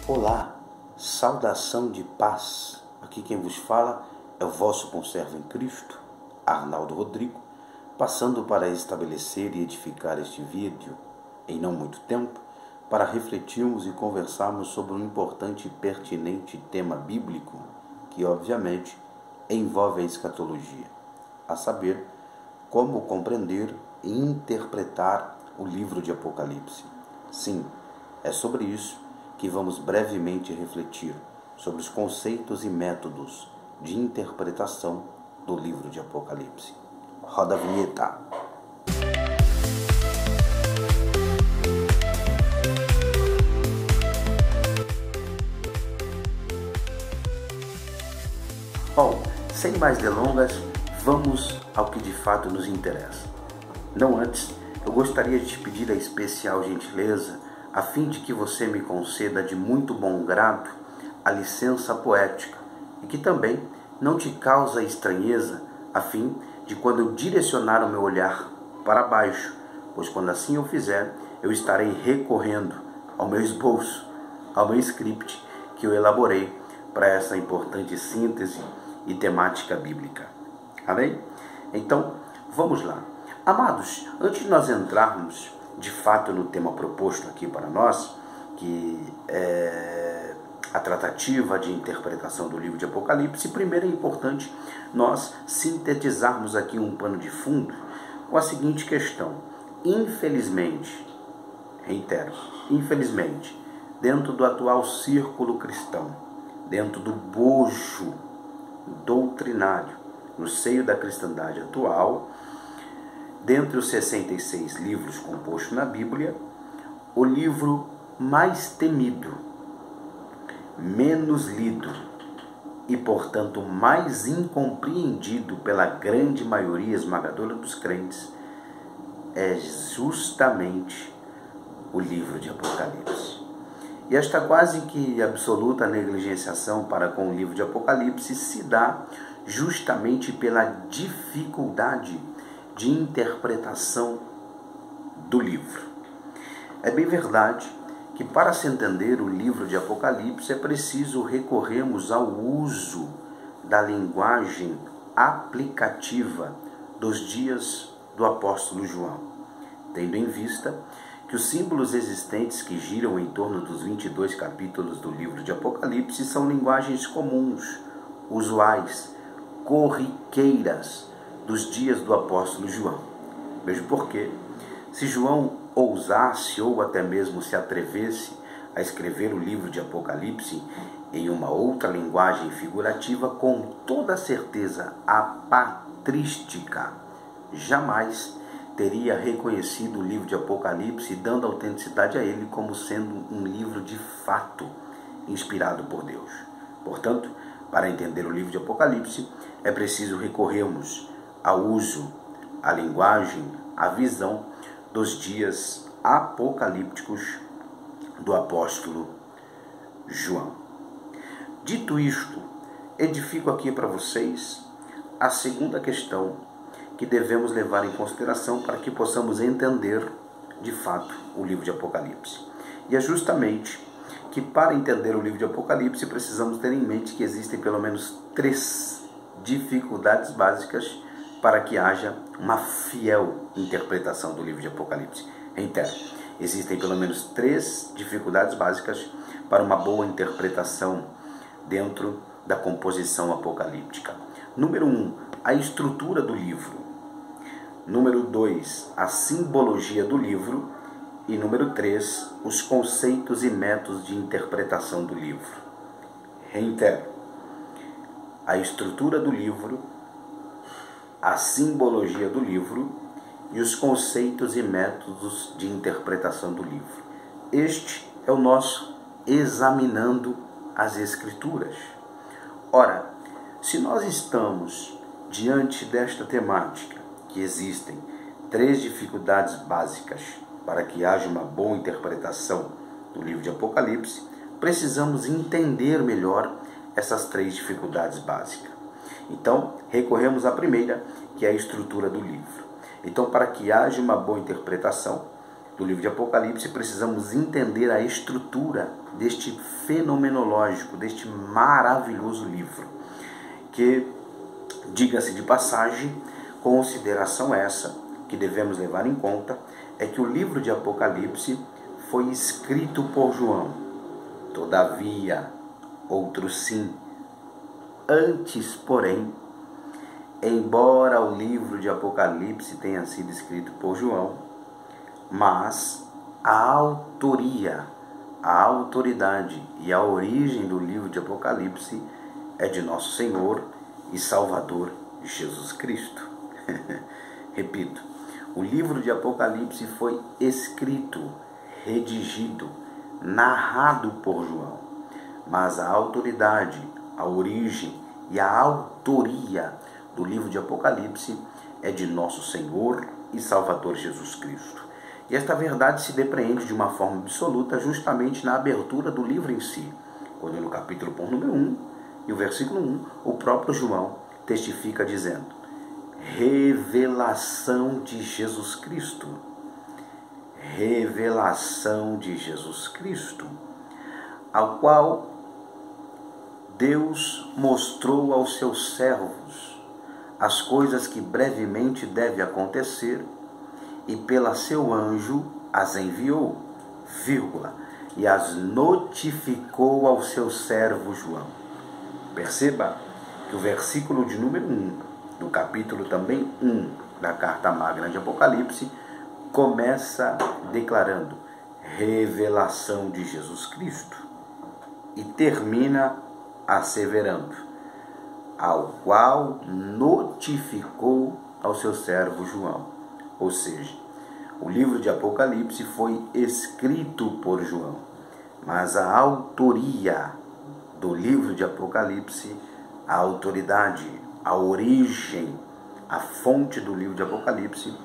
Olá, saudação de paz. Aqui quem vos fala é o vosso conservo em Cristo, Arnaldo Rodrigo, passando para estabelecer e edificar este vídeo em não muito tempo, para refletirmos e conversarmos sobre um importante e pertinente tema bíblico que, obviamente, envolve a escatologia, a saber, como compreender e interpretar o livro de Apocalipse. Sim, é sobre isso que vamos brevemente refletir, sobre os conceitos e métodos de interpretação do livro de Apocalipse. Roda a vinheta. Bom, sem mais delongas, vamos ao que de fato nos interessa. Não antes, eu gostaria de te pedir a especial gentileza, a fim de que você me conceda de muito bom grado a licença poética e que também não te causa estranheza, a fim de quando eu direcionar o meu olhar para baixo, pois quando assim eu fizer, eu estarei recorrendo ao meu esboço, ao meu script que eu elaborei para essa importante síntese e temática bíblica. Amém? Então, vamos lá. Amados, antes de nós entrarmos de fato no tema proposto aqui para nós, que é a tratativa de interpretação do livro de Apocalipse, primeiro é importante nós sintetizarmos aqui um pano de fundo com a seguinte questão. Infelizmente, reitero, infelizmente, dentro do atual círculo cristão, dentro do bojo doutrinário, no seio da cristandade atual, dentre os 66 livros compostos na Bíblia, o livro mais temido, menos lido e, portanto, mais incompreendido pela grande maioria esmagadora dos crentes é justamente o livro de Apocalipse. E esta quase que absoluta negligenciação para com o livro de Apocalipse se dá justamente pela dificuldade de interpretação do livro. É bem verdade que para se entender o livro de Apocalipse é preciso recorrermos ao uso da linguagem aplicativa dos dias do apóstolo João, tendo em vista que os símbolos existentes que giram em torno dos 22 capítulos do livro de Apocalipse são linguagens comuns, usuais, corriqueiras dos dias do apóstolo João. Mesmo porque, se João ousasse ou até mesmo se atrevesse a escrever o livro de Apocalipse em uma outra linguagem figurativa, com toda certeza a patrística jamais teria reconhecido o livro de Apocalipse, dando autenticidade a ele como sendo um livro de fato inspirado por Deus. Portanto, para entender o livro de Apocalipse, é preciso recorrermos ao uso, à linguagem, à visão dos dias apocalípticos do apóstolo João. Dito isto, edifico aqui para vocês a segunda questão que devemos levar em consideração para que possamos entender de fato o livro de Apocalipse. E é justamente que para entender o livro de Apocalipse precisamos ter em mente que existem pelo menos 3 dificuldades básicas para que haja uma fiel interpretação do livro de Apocalipse. Reitero, existem pelo menos 3 dificuldades básicas para uma boa interpretação dentro da composição apocalíptica. Número 1, a estrutura do livro. Número 2, a simbologia do livro. E número 3, os conceitos e métodos de interpretação do livro. Reitero, a estrutura do livro, a simbologia do livro e os conceitos e métodos de interpretação do livro. Este é o nosso examinando as Escrituras. Ora, se nós estamos diante desta temática, que existem 3 dificuldades básicas para que haja uma boa interpretação do livro de Apocalipse, precisamos entender melhor essas 3 dificuldades básicas. Então, recorremos à primeira, que é a estrutura do livro. Então, para que haja uma boa interpretação, do livro de Apocalipse, precisamos entender a estrutura deste fenomenológico, deste maravilhoso livro, que, diga-se de passagem, consideração essa que devemos levar em conta, é que o livro de Apocalipse foi escrito por João. Todavia, outro sim. Antes, porém, embora o livro de Apocalipse tenha sido escrito por João, mas a autoria, a autoridade e a origem do livro de Apocalipse é de nosso Senhor e Salvador Jesus Cristo. Repito, o livro de Apocalipse foi escrito, redigido, narrado por João, mas a autoridade, a origem e a autoria do livro de Apocalipse é de nosso Senhor e Salvador Jesus Cristo. E esta verdade se depreende de uma forma absoluta justamente na abertura do livro em si, quando no capítulo por número 1 e o versículo 1, o próprio João testifica dizendo: revelação de Jesus Cristo. Revelação de Jesus Cristo, ao qual Deus mostrou aos seus servos as coisas que brevemente devem acontecer, e pela seu anjo as enviou, vírgula, e as notificou ao seu servo João. Perceba que o versículo de número 1, do capítulo também 1 da carta magna de Apocalipse, começa declarando revelação de Jesus Cristo e termina asseverando, ao qual notificou ao seu servo João. Ou seja, o livro de Apocalipse foi escrito por João, mas a autoria do livro de Apocalipse, a autoridade, a origem, a fonte do livro de Apocalipse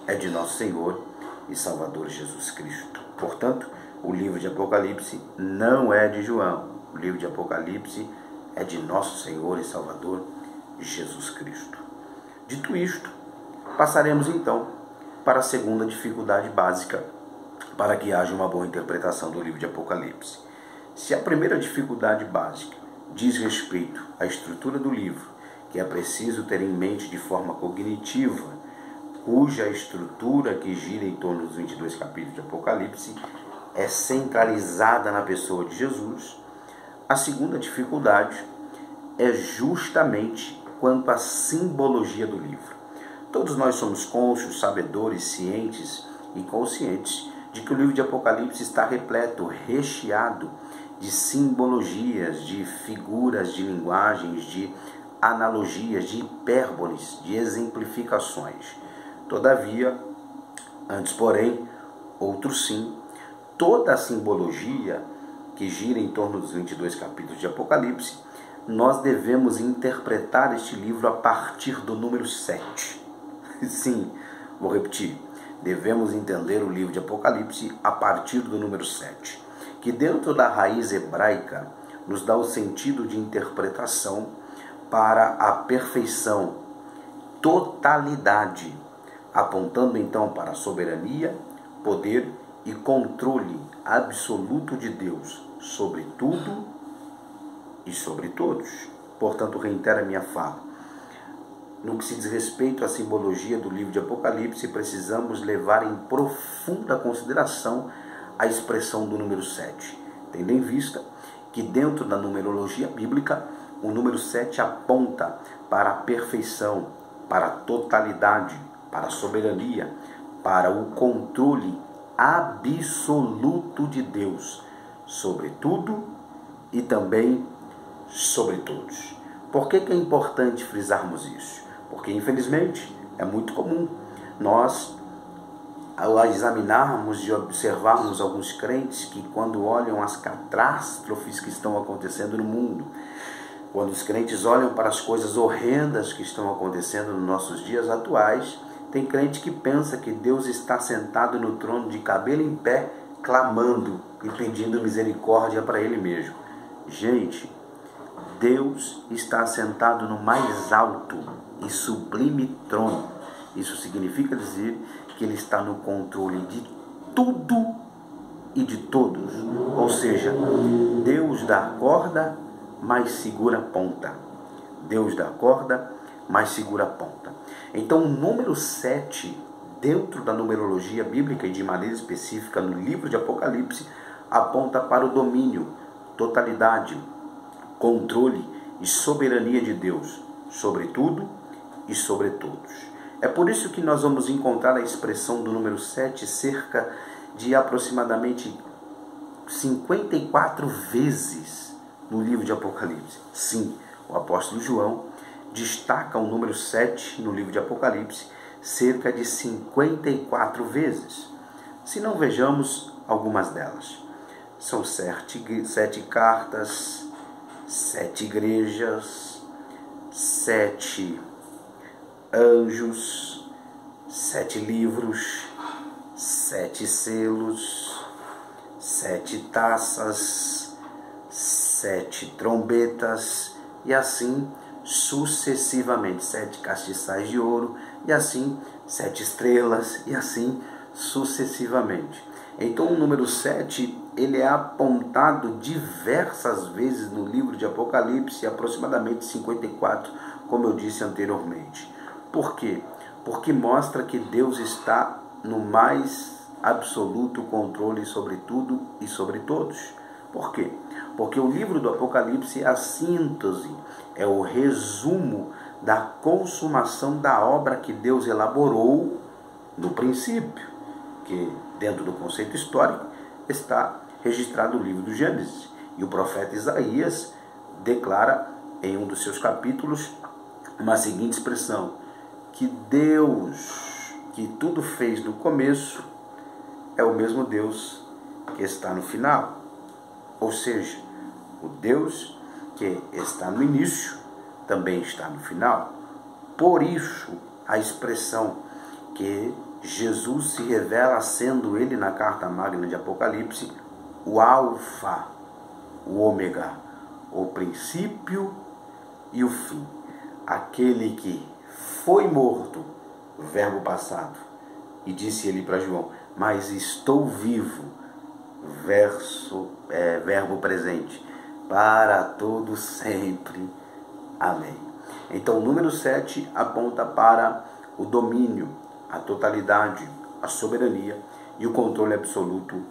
é de nosso Senhor e Salvador Jesus Cristo. Portanto, o livro de Apocalipse não é de João. O livro de Apocalipse é de nosso Senhor e Salvador Jesus Cristo. Dito isto, passaremos então para a segunda dificuldade básica para que haja uma boa interpretação do livro de Apocalipse. Se a primeira dificuldade básica diz respeito à estrutura do livro, que é preciso ter em mente de forma cognitiva, cuja estrutura que gira em torno dos 22 capítulos de Apocalipse é centralizada na pessoa de Jesus, a segunda dificuldade é justamente quanto à simbologia do livro. Todos nós somos cônscios, sabedores, cientes e conscientes de que o livro de Apocalipse está repleto, recheado de simbologias, de figuras de linguagens, de analogias, de hipérboles, de exemplificações. Todavia, antes porém, outro sim, toda a simbologia que gira em torno dos 22 capítulos de Apocalipse, nós devemos interpretar este livro a partir do número 7. Sim, vou repetir, devemos entender o livro de Apocalipse a partir do número 7, que dentro da raiz hebraica nos dá o sentido de interpretação para a perfeição, totalidade, apontando então para a soberania, poder e controle absoluto de Deus sobre tudo e sobre todos. Portanto, reitero a minha fala. No que se diz respeito à simbologia do livro de Apocalipse, precisamos levar em profunda consideração a expressão do número 7, tendo em vista que dentro da numerologia bíblica, o número 7 aponta para a perfeição, para a totalidade, para a soberania, para o controle absoluto de Deus sobre tudo e também sobre todos. Por que é importante frisarmos isso? Porque, infelizmente, é muito comum nós, ao examinarmos e observarmos alguns crentes que, quando olham as catástrofes que estão acontecendo no mundo, quando os crentes olham para as coisas horrendas que estão acontecendo nos nossos dias atuais, tem crente que pensa que Deus está sentado no trono de cabelo em pé, clamando e pedindo misericórdia para Ele mesmo. Gente, Deus está sentado no mais alto e sublime trono. Isso significa dizer que Ele está no controle de tudo e de todos. Ou seja, Deus dá a corda, mas segura a ponta. Deus dá a corda, mas segura a ponta. Então, o número 7, dentro da numerologia bíblica e de maneira específica no livro de Apocalipse, aponta para o domínio, totalidade, controle e soberania de Deus sobre tudo e sobre todos. É por isso que nós vamos encontrar a expressão do número 7 cerca de aproximadamente 54 vezes no livro de Apocalipse. Sim, o apóstolo João destaca o número 7 no livro de Apocalipse cerca de 54 vezes. Se não, vejamos algumas delas. São 7 cartas, 7 igrejas, 7 anjos, 7 livros, 7 selos, 7 taças, 7 trombetas e assim sucessivamente, 7 castiçais de ouro e assim 7 estrelas e assim sucessivamente. Então o número 7, ele é apontado diversas vezes no livro de Apocalipse, aproximadamente 54, como eu disse anteriormente. Por quê? Porque mostra que Deus está no mais absoluto controle sobre tudo e sobre todos. Por quê? Porque o livro do Apocalipse é a síntese, é o resumo da consumação da obra que Deus elaborou no princípio, que dentro do conceito histórico está registrado no livro do Gênesis. E o profeta Isaías declara em um dos seus capítulos uma seguinte expressão: que Deus, que tudo fez no começo, é o mesmo Deus que está no final. Ou seja, o Deus que está no início também está no final. Por isso, a expressão que Jesus se revela sendo ele na carta magna de Apocalipse, o Alfa, o Ômega, o princípio e o fim. Aquele que foi morto, verbo passado, e disse ele para João: mas estou vivo, verbo presente, para todo sempre. Amém. Então o número 7 aponta para o domínio, a totalidade, a soberania e o controle absoluto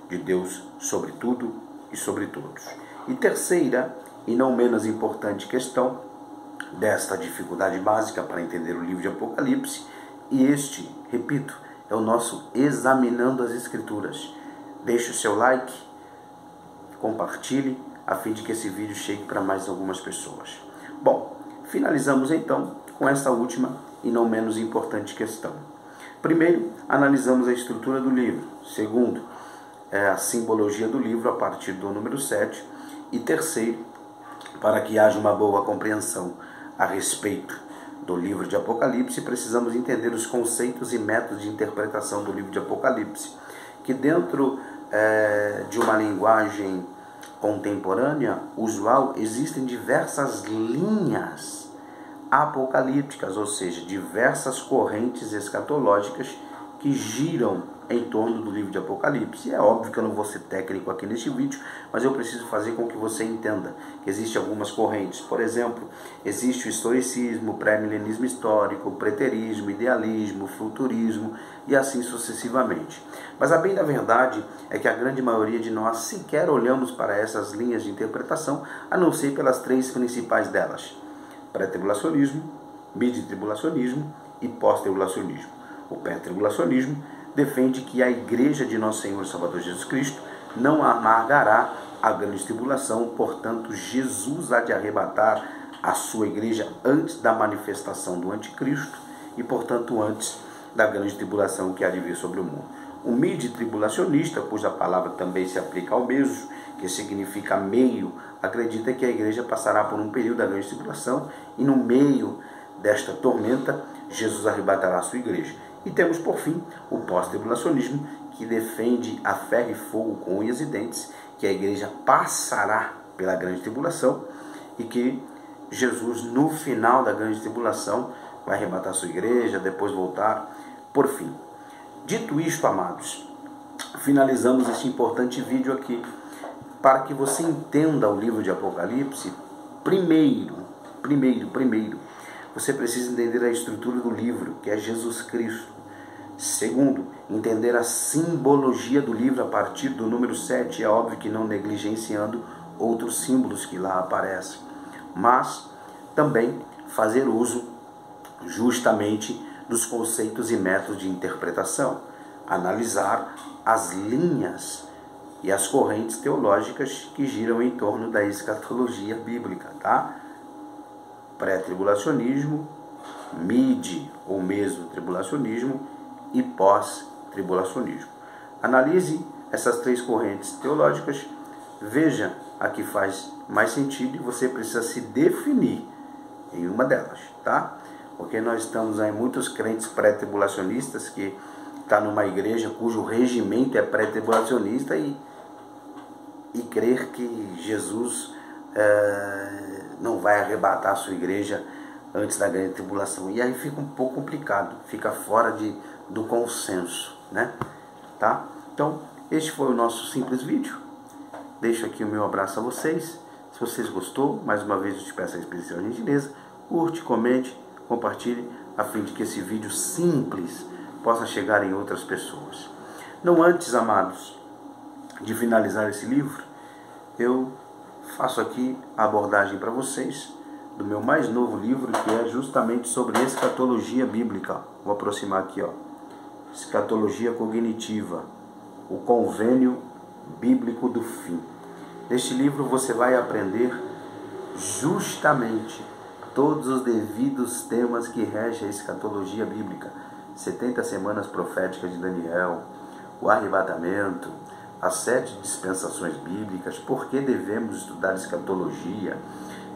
de Deus sobre tudo e sobre todos. E terceira, e não menos importante questão desta dificuldade básica para entender o livro de Apocalipse, e este, repito, é o nosso Examinando as Escrituras. Deixe o seu like, compartilhe, a fim de que esse vídeo chegue para mais algumas pessoas. Bom, finalizamos então com esta última e não menos importante questão. Primeiro, analisamos a estrutura do livro. Segundo, a simbologia do livro a partir do número 7. E terceiro, para que haja uma boa compreensão a respeito do livro de Apocalipse, precisamos entender os conceitos e métodos de interpretação do livro de Apocalipse, que dentro de uma linguagem contemporânea, usual, existem diversas linhas apocalípticas, ou seja, diversas correntes escatológicas que giram em torno do livro de Apocalipse. É óbvio que eu não vou ser técnico aqui neste vídeo, mas eu preciso fazer com que você entenda que existem algumas correntes. Por exemplo, existe o historicismo, o pré-milenismo histórico, o preterismo, idealismo, o futurismo e assim sucessivamente. Mas a bem da verdade é que a grande maioria de nós sequer olhamos para essas linhas de interpretação, a não ser pelas três principais delas: pré-tribulacionismo, mid-tribulacionismo e pós-tribulacionismo. O pré-tribulacionismo defende que a igreja de nosso Senhor e Salvador Jesus Cristo não amargará a grande tribulação, portanto Jesus há de arrebatar a sua igreja antes da manifestação do anticristo e portanto antes da grande tribulação que há de vir sobre o mundo. O mid-tribulacionista, cuja palavra também se aplica ao mesmo, que significa meio, acredita que a igreja passará por um período da grande tribulação e no meio desta tormenta Jesus arrebatará a sua igreja. E temos por fim o pós-tribulacionismo, que defende a ferro e fogo com unhas e dentes, que a igreja passará pela grande tribulação e que Jesus no final da grande tribulação vai arrebatar a sua igreja, depois voltar. Por fim, dito isto, amados, finalizamos este importante vídeo aqui para que você entenda o livro de Apocalipse. Primeiro, você precisa entender a estrutura do livro, que é Jesus Cristo. Segundo, entender a simbologia do livro a partir do número 7, é óbvio que não negligenciando outros símbolos que lá aparecem, mas também fazer uso justamente dos conceitos e métodos de interpretação, analisar as linhas e as correntes teológicas que giram em torno da escatologia bíblica, tá? Pré-tribulacionismo, mid ou meso-tribulacionismo e pós-tribulacionismo. Analise essas três correntes teológicas, veja a que faz mais sentido e você precisa se definir em uma delas, tá? Porque nós estamos aí muitos crentes pré-tribulacionistas que está numa igreja cujo regimento é pré-tribulacionista e crer que Jesus não vai arrebatar a sua igreja antes da grande tribulação. E aí fica um pouco complicado, fica fora do consenso, né? Tá? Então, este foi o nosso simples vídeo. Deixo aqui o meu abraço a vocês. Se vocês gostou, mais uma vez eu te peço a especial gentileza, curte, comente, compartilhe, a fim de que esse vídeo simples possa chegar em outras pessoas. Não antes, amados, de finalizar esse livro, eu faço aqui a abordagem para vocês do meu mais novo livro, que é justamente sobre escatologia bíblica. Vou aproximar aqui, ó. Escatologia cognitiva, o convênio bíblico do fim. Neste livro você vai aprender justamente todos os devidos temas que regem a escatologia bíblica. 70 semanas proféticas de Daniel, o arrebatamento, as 7 dispensações bíblicas, por que devemos estudar escatologia,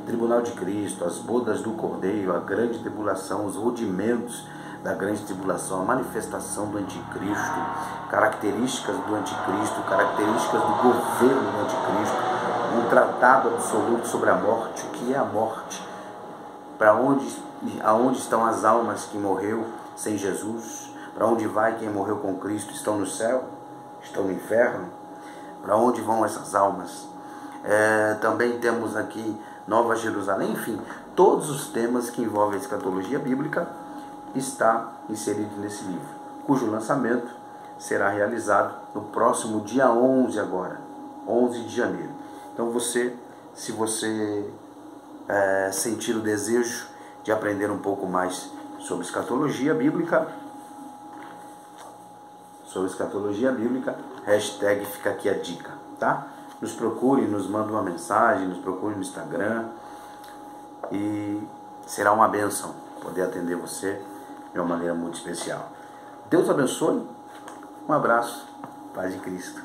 Tribunal de Cristo, as bodas do Cordeiro, a grande tribulação, os rudimentos da grande tribulação, a manifestação do anticristo, características do anticristo, características do governo do anticristo, um tratado absoluto sobre a morte, o que é a morte, aonde estão as almas que morreu sem Jesus, para onde vai quem morreu com Cristo, estão no céu, estão no inferno, para onde vão essas almas? Também temos aqui Nova Jerusalém, enfim, todos os temas que envolvem a escatologia bíblica está inserido nesse livro, cujo lançamento será realizado no próximo dia 11 agora, 11 de janeiro. Então se você sentir o desejo de aprender um pouco mais sobre escatologia bíblica, hashtag fica aqui a dica, tá? Nos procure, nos manda uma mensagem, nos procure no Instagram e será uma bênção poder atender você de uma maneira muito especial. Deus abençoe, um abraço, paz de Cristo.